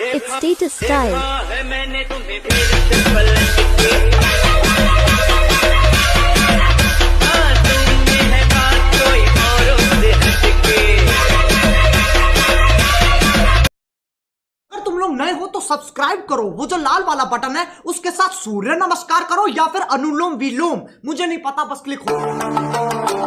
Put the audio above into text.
It's status style. अगर तुम लोग नए हो तो सब्सक्राइब करो, वो जो लाल वाला बटन है उसके साथ सूर्य नमस्कार करो या फिर अनुलोम विलोम, मुझे नहीं पता, बस क्लिक हो।